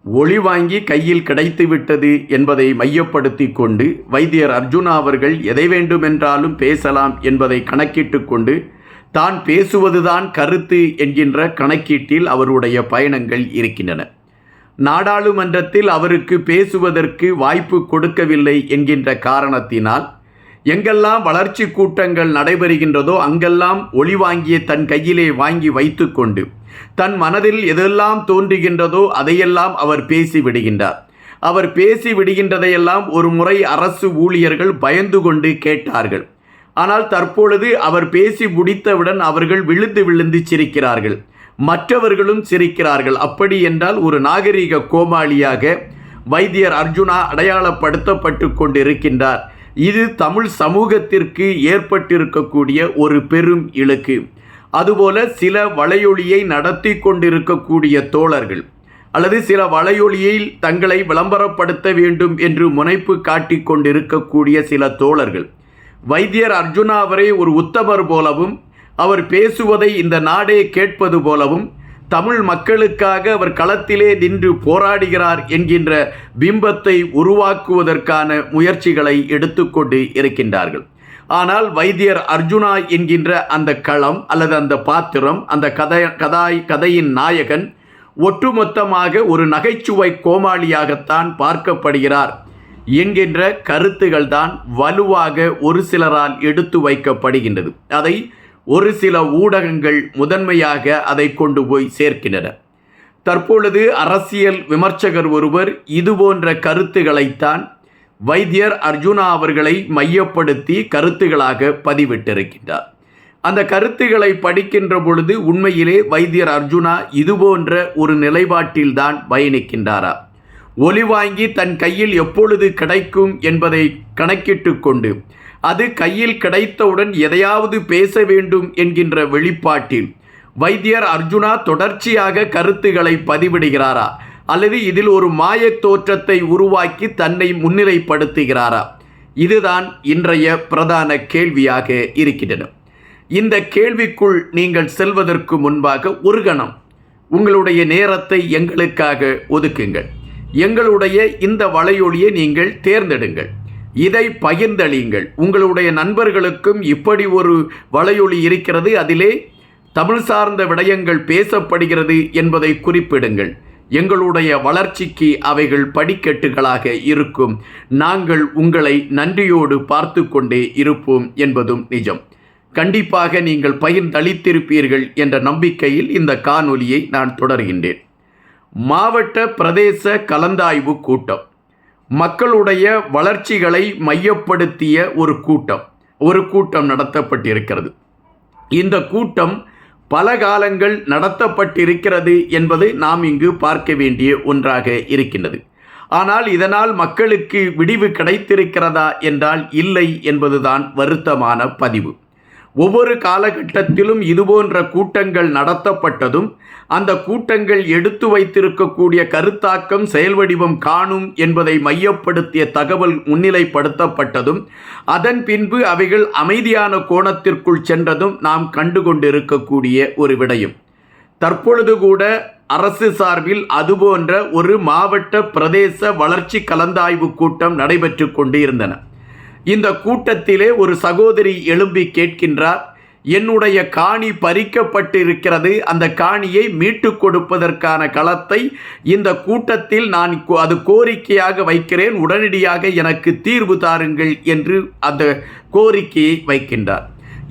ஒளி வாங்கி கையில் கிடைத்துவிட்டது என்பதை மையப்படுத்தி கொண்டு வைத்தியர் அர்ஜுனா அவர்கள் எதை வேண்டுமென்றாலும் பேசலாம் என்பதை கணக்கிட்டு கொண்டு தான் பேசுவதுதான் கருத்து என்கின்ற கணக்கீட்டில் அவருடைய பயணங்கள் இருக்கின்றன. நாடாளுமன்றத்தில் அவருக்கு பேசுவதற்கு வாய்ப்பு கொடுக்கவில்லை என்கின்ற காரணத்தினால் எங்கெல்லாம் வளர்ச்சி கூட்டங்கள் நடைபெறுகின்றதோ அங்கெல்லாம் ஒளி வாங்கிய தன் கையிலே வாங்கி வைத்து கொண்டு தன் மனதில் எதெல்லாம் தோன்றுகின்றதோ அதையெல்லாம் அவர் பேசிவிடுகின்றார். அவர் பேசிவிடுகின்றதையெல்லாம் ஒரு முறை அரசு ஊழியர்கள் பயந்து கொண்டு கேட்டார்கள். ஆனால் தற்பொழுது அவர் பேசி முடித்தவுடன் அவர்கள் விழுந்து விழுந்து சிரிக்கிறார்கள், மற்றவர்களும் சிரிக்கிறார்கள். அப்படி என்றால் ஒரு நாகரிக கோமாளியாக வைத்தியர் அர்ஜுனா அடையாளப்படுத்தப்பட்டு கொண்டிருக்கின்றார். இது தமிழ் சமூகத்திற்கு ஏற்பட்டிருக்கக்கூடிய ஒரு பெரும் இழுக்கு. அதுபோல சில வலையொலியை நடத்தி கொண்டிருக்கக்கூடிய தோழர்கள் அல்லது சில வலையொலியில் தங்களை விளம்பரப்படுத்த வேண்டும் என்று முனைப்பு காட்டிக் கொண்டிருக்கக்கூடிய சில தோழர்கள் வைத்தியர் அர்ஜுனா அவரை ஒரு உத்தமர் போலவும் அவர் பேசுவதை இந்த நாடே கேட்பது போலவும் தமிழ் மக்களுக்காக அவர் களத்திலே நின்று போராடுகிறார் என்கின்ற பிம்பத்தை உருவாக்குவதற்கான முயற்சிகளை எடுத்துக்கொண்டு இருக்கின்றார்கள். ஆனால் வைத்தியர் அர்ஜுனா என்கின்ற அந்த களம் அல்லது அந்த பாத்திரம், அந்த கதையின் நாயகன் ஒட்டுமொத்தமாக ஒரு நகைச்சுவை கோமாளியாகத்தான் பார்க்கப்படுகிறார் என்கின்ற கருத்துகள் தான் வலுவாக ஒரு சிலரால் எடுத்து வைக்கப்படுகின்றது. அதை ஒரு சில ஊடகங்கள் முதன்மையாக அதை கொண்டு போய் சேர்க்கின்றன. தற்பொழுது அரசியல் விமர்சகர் ஒருவர் இதுபோன்ற கருத்துக்களைத்தான் வைத்தியர் அர்ஜுனா அவர்களை மையப்படுத்தி கருத்துக்களாக பதிவிட்டிருக்கின்றார். அந்த கருத்துக்களை படிக்கின்ற பொழுது உண்மையிலே வைத்தியர் அர்ஜுனா இதுபோன்ற ஒரு நிலைப்பாட்டில்தான் பயணிக்கின்றாரா? ஒலி வாங்கி தன் கையில் எப்பொழுது கிடைக்கும் என்பதை கணக்கிட்டு கொண்டு அது கையில் கிடைத்தவுடன் எதையாவது பேச வேண்டும் என்கின்ற வெளிப்பாட்டில் வைத்தியர் அர்ஜுனா தொடர்ச்சியாக கருத்துக்களை பதிவிடுகிறாரா அல்லது இதில் ஒரு மாயத் தோற்றத்தை உருவாக்கி தன்னை முன்னிலைப்படுத்துகிறாரா? இதுதான் இன்றைய பிரதான கேள்வியாக இருக்கின்றன. இந்த கேள்விக்குள் நீங்கள் செல்வதற்கு முன்பாக ஒரு கணம் உங்களுடைய நேரத்தை எங்களுக்காக ஒதுக்குங்கள். எங்களுடைய இந்த வலையொலியை நீங்கள் தேர்ந்தெடுங்கள், இதை பகிர்ந்தளியுங்கள். உங்களுடைய நண்பர்களுக்கும் இப்படி ஒரு வலையொலி இருக்கிறது, அதிலே தமிழ் சார்ந்த விடயங்கள் பேசப்படுகிறது என்பதை குறிப்பிடுங்கள். எங்களுடைய வளர்ச்சிக்கு அவைகள் படிக்கட்டுகளாக இருக்கும். நாங்கள் உங்களை நன்றியோடு பார்த்து கொண்டே இருப்போம் என்பதும் நிஜம். கண்டிப்பாக நீங்கள் பகிர்ந்தளித்திருப்பீர்கள் என்ற நம்பிக்கையில் இந்த காணொலியை நான் தொடர்கின்றேன். மாவட்ட பிரதேச கலந்தாய்வு கூட்டம் மக்களுடைய வளர்ச்சிகளை மையப்படுத்திய ஒரு கூட்டம் நடத்தப்பட்டிருக்கிறது. இந்த கூட்டம் பல காலங்கள் நடத்தப்பட்டிருக்கிறது என்பது நாம் இங்கு பார்க்க வேண்டிய ஒன்றாக இருக்கின்றது. ஆனால் இதனால் மக்களுக்கு விடிவு கிடைத்திருக்கிறதா என்றால் இல்லை என்பதுதான் வருத்தமான பதிவு. ஒவ்வொரு காலகட்டத்திலும் இதுபோன்ற கூட்டங்கள் நடத்தப்பட்டதும் அந்த கூட்டங்கள் எடுத்து வைத்திருக்கக்கூடிய கருத்தாக்கம் செயல்வடிவம் காணும் என்பதை மையப்படுத்திய தகவல் முன்னிலைப்படுத்தப்பட்டதும் அதன் பின்பு அவைகள் அமைதியான கோணத்திற்குள் சென்றதும் நாம் கண்டுகொண்டிருக்கக்கூடிய ஒரு விடயம். தற்பொழுது கூட அரசு சார்பில் அதுபோன்ற ஒரு மாவட்ட பிரதேச வளர்ச்சி கலந்தாய்வு கூட்டம் நடைபெற்று கொண்டு இருந்தன. இந்த கூட்டத்திலே ஒரு சகோதரி எழும்பி கேட்கின்றார், என்னுடைய காணி பறிக்கப்பட்டிருக்கிறது, அந்த காணியை மீட்டு கொடுப்பதற்கான களத்தை இந்த கூட்டத்தில் நான் அது கோரிக்கையாக வைக்கிறேன், உடனடியாக எனக்கு தீர்வு தாருங்கள் என்று அந்த கோரிக்கையை வைக்கின்றார்.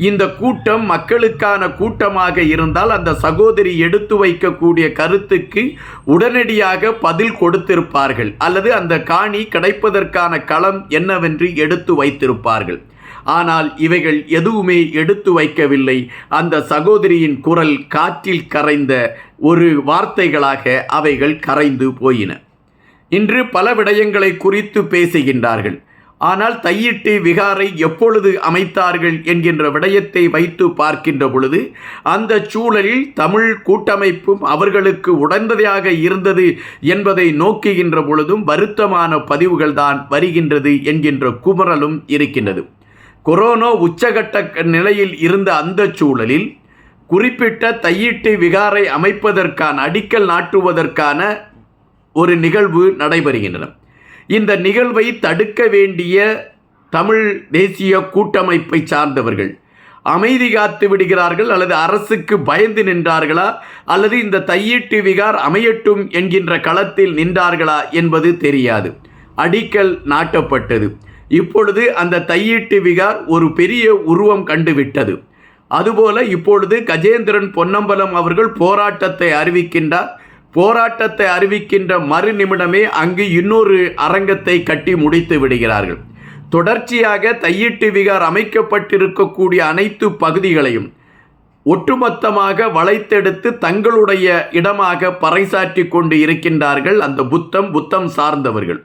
இந்த கூட்டம் மக்களுக்கான கூட்டமாக இருந்தால் அந்த சகோதரி எடுத்து வைக்கக்கூடிய கருத்துக்கு உடனடியாக பதில் கொடுத்திருப்பார்கள் அல்லது அந்த காணி கிடைப்பதற்கான களம் என்னவென்று எடுத்து வைத்திருப்பார்கள். ஆனால் இவைகள் எதுவுமே எடுத்து வைக்கவில்லை. அந்த சகோதரியின் குரல் காற்றில் கரைந்த ஒரு வார்த்தைகளாக அவைகள் கரைந்து போயின. இன்று பல விடயங்களை குறித்து பேசுகின்றார்கள். ஆனால் தையிட்டி விகாரை எப்பொழுது அமைத்தார்கள் என்கின்ற விடயத்தை வைத்து பார்க்கின்ற பொழுது அந்த சூழலில் தமிழ் கூட்டமைப்பும் அவர்களுக்கு உடந்தையாக இருந்தது என்பதை நோக்குகின்ற பொழுதும் வருத்தமான பதிவுகள் தான் வருகின்றது என்கின்ற குமரலும் இருக்கின்றது. கொரோனா உச்சகட்ட நிலையில் இருந்த அந்த சூழலில் குறிப்பிட்ட தையிட்டி விகாரை அமைப்பதற்கான அடிக்கல் நாட்டுவதற்கான ஒரு நிகழ்வு நடைபெறுகின்றன. இந்த நிகழ்வை தடுக்க வேண்டிய தமிழ் தேசிய கூட்டமைப்பை சார்ந்தவர்கள் அமைதி காத்து விடுகிறார்கள், அல்லது அரசுக்கு பயந்து நின்றார்களா, அல்லது இந்த தையீட்டு விகார் அமையட்டும் என்கின்ற களத்தில் நின்றார்களா என்பது தெரியாது. அடிக்கல் நாட்டப்பட்டது. இப்பொழுது அந்த தையீட்டு விகார் ஒரு பெரிய உருவம் கண்டுவிட்டது. அதுபோல இப்பொழுது கஜேந்திரன் பொன்னம்பலம் அவர்கள் போராட்டத்தை அறிவிக்கின்றார். போராட்டத்தை அறிவிக்கின்ற மறு நிமிடமே அங்கு இன்னொரு அரங்கத்தை கட்டி முடித்து விடுகிறார்கள். தொடர்ச்சியாக தையீட்டு விகார் அமைக்கப்பட்டிருக்கக்கூடிய அனைத்து பகுதிகளையும் ஒட்டுமொத்தமாக வளைத்தெடுத்து தங்களுடைய இடமாக பறைசாற்றி கொண்டு இருக்கின்றார்கள் அந்த புத்தம் சார்ந்தவர்கள்.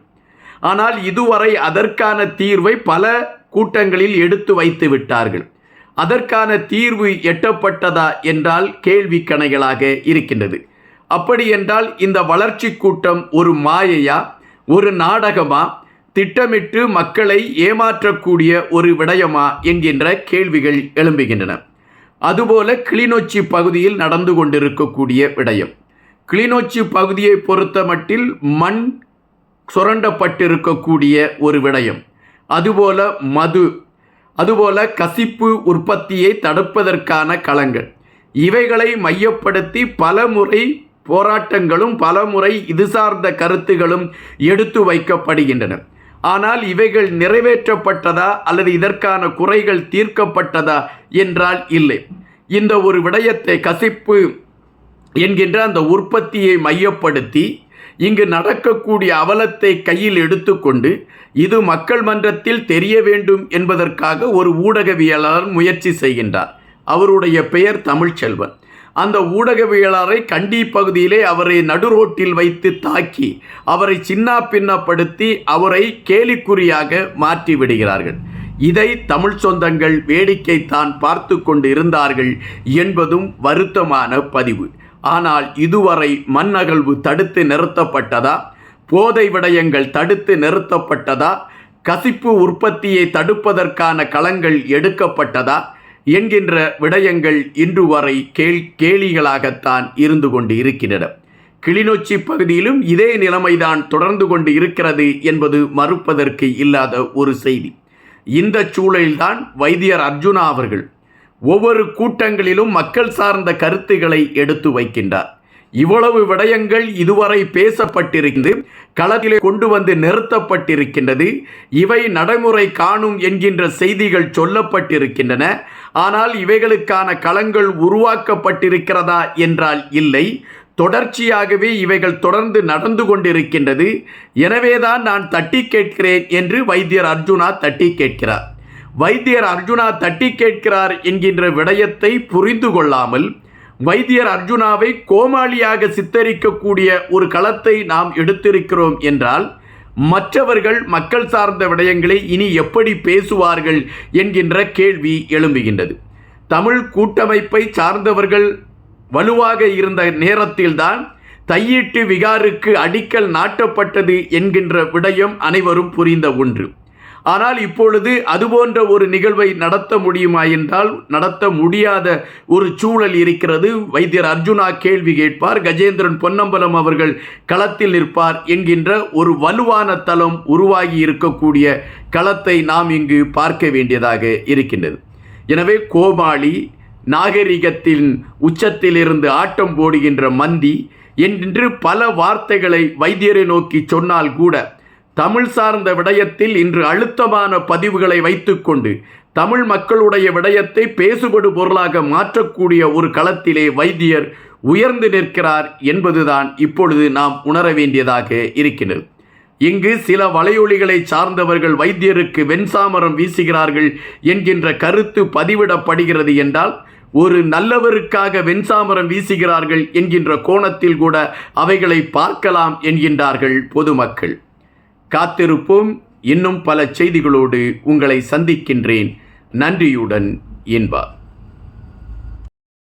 ஆனால் இதுவரை அதற்கான தீர்வை பல கூட்டங்களில் எடுத்து வைத்து விட்டார்கள். அதற்கான தீர்வு எட்டப்பட்டதா என்றால் கேள்வி கணைகளாக இருக்கின்றது. அப்படி என்றால் இந்த வளர்ச்சி கூட்டம் ஒரு மாயையா, ஒரு நாடகமா, திட்டமிட்டு மக்களை ஏமாற்றக்கூடிய ஒரு விடயமா என்கின்ற கேள்விகள் எழும்புகின்றன. அதுபோல கிளிநொச்சி பகுதியில் நடந்து கொண்டிருக்கக்கூடிய விடயம், கிளிநொச்சி பகுதியை பொறுத்த மட்டில் மண் சுரண்டப்பட்டிருக்கக்கூடிய ஒரு விடயம், அதுபோல மது, அதுபோல கசிப்பு உற்பத்தியை தடுப்பதற்கான களங்கள், இவைகளை மையப்படுத்தி பலமுறை போராட்டங்களும் பலமுறை இது சார்ந்த கருத்துகளும் எடுத்து வைக்கப்படுகின்றன. ஆனால் இவைகள் நிறைவேற்றப்பட்டதா அல்லது இதற்கான குறைகள் தீர்க்கப்பட்டதா என்றால் இல்லை. இந்த ஒரு விடயத்தை, கசிப்பு என்கின்ற அந்த உற்பத்தியை மையப்படுத்தி இங்கு நடக்கக்கூடிய அவலத்தை கையில் எடுத்துக்கொண்டு இது மக்கள் மன்றத்தில் தெரிய வேண்டும் என்பதற்காக ஒரு ஊடகவியலாளர் முயற்சி செய்கின்றார். அவருடைய பெயர் தமிழ்ச்செல்வன். அந்த ஊடகவியலாளரை கண்டி பகுதியிலே அவரை நடுரோட்டில் வைத்து தாக்கி அவரை சின்னா பின்னப்படுத்தி அவரை கேலிக்குறியாக மாற்றி விடுகிறார்கள். இதை தமிழ் சொந்தங்கள் வேடிக்கைத்தான் பார்த்து கொண்டு இருந்தார்கள் என்பதும் வருத்தமான பதிவு. ஆனால் இதுவரை மண்ணகழ்வு தடுத்து நிறுத்தப்பட்டதா, போதை விடயங்கள் தடுத்து நிறுத்தப்பட்டதா, கசிப்பு உற்பத்தியை தடுப்பதற்கான களங்கள் எடுக்கப்பட்டதா என்கின்ற விடயங்கள் இன்று வரை கேலிகளாகத்தான் இருந்து கொண்டு இருக்கின்றன. கிளிநொச்சி பகுதியிலும் இதே நிலைமைதான் தொடர்ந்து கொண்டு இருக்கிறது என்பது மறுப்பதற்கு இல்லாத ஒரு செய்தி. இந்த சூழலில்தான் வைத்தியர் அர்ஜுனா அவர்கள் ஒவ்வொரு கூட்டங்களிலும் மக்கள் சார்ந்த கருத்துக்களை எடுத்து வைக்கின்றார். இவ்வளவு விடயங்கள் இதுவரை பேசப்பட்டிருக்கிறது, களத்திலே கொண்டு வந்து நிறுத்தப்பட்டிருக்கின்றது, இவை நடைமுறை காணும் என்கின்ற செய்திகள் சொல்லப்பட்டிருக்கின்றன. ஆனால் இவைகளுக்கான களங்கள் உருவாக்கப்பட்டிருக்கிறதா என்றால் இல்லை. தொடர்ச்சியாகவே இவைகள் தொடர்ந்து நடந்து கொண்டிருக்கின்றது. எனவேதான் நான் தட்டி கேட்கிறேன் என்று வைத்தியர் அர்ஜுனா தட்டி கேட்கிறார். வைத்தியர் அர்ஜுனா தட்டி கேட்கிறார் என்கின்ற விடயத்தை புரிந்து கொள்ளாமல் வைத்தியர் அர்ஜுனாவை கோமாளியாக சித்தரிக்கக்கூடிய ஒரு களத்தை நாம் எடுத்திருக்கிறோம் என்றால் மற்றவர்கள் மக்கள் சார்ந்த விடயங்களை இனி எப்படி பேசுவார்கள் என்கின்ற கேள்வி எழும்புகின்றது. தமிழ் கூட்டமைப்பை சார்ந்தவர்கள் வலுவாக இருந்த நேரத்தில்தான் தையீட்டு விகாருக்கு அடிக்கல் நாட்டப்பட்டது என்கின்ற விடயம் அனைவரும் புரிந்த ஒன்று. ஆனால் இப்பொழுது அதுபோன்ற ஒரு நிகழ்வை நடத்த முடியுமா என்றால் நடத்த முடியாத ஒரு சூழல் இருக்கிறது. வைத்தியர் அர்ஜுனா கேள்வி கேட்பார், கஜேந்திரன் பொன்னம்பலம் அவர்கள் களத்தில் நிற்பார் என்கின்ற ஒரு வலுவான தளம் உருவாகி இருக்கக்கூடிய களத்தை நாம் இங்கு பார்க்க வேண்டியதாக இருக்கின்றது. எனவே கோமாளி, நாகரிகத்தின் உச்சத்திலிருந்து ஆட்டம் போடுகின்ற மந்தி என்று பல வார்த்தைகளை வைத்தியரை நோக்கி சொன்னால் கூட தமிழ் சார்ந்த விடயத்தில் இன்று அழுத்தமான பதிவுகளை வைத்துக்கொண்டு தமிழ் மக்களுடைய விடயத்தை பேசுபடு பொருளாக மாற்றக்கூடிய ஒரு களத்திலே வைத்தியர் உயர்ந்து நிற்கிறார் என்பதுதான் இப்பொழுது நாம் உணர வேண்டியதாக இருக்கிறது. இங்கு சில வலையொலிகளை சார்ந்தவர்கள் வைத்தியருக்கு வெண்சாமரம் வீசுகிறார்கள் என்கின்ற கருத்து பதிவிடப்படுகிறது என்றால் ஒரு நல்லவருக்காக வெண்சாமரம் வீசுகிறார்கள் என்கின்ற கோணத்தில் கூட அவைகளை பார்க்கலாம் என்கின்றார்கள் பொதுமக்கள். காத்திருப்போம். இன்னும் பல செய்திகளோடு உங்களை சந்திக்கின்றேன். நன்றியுடன் இன்பா.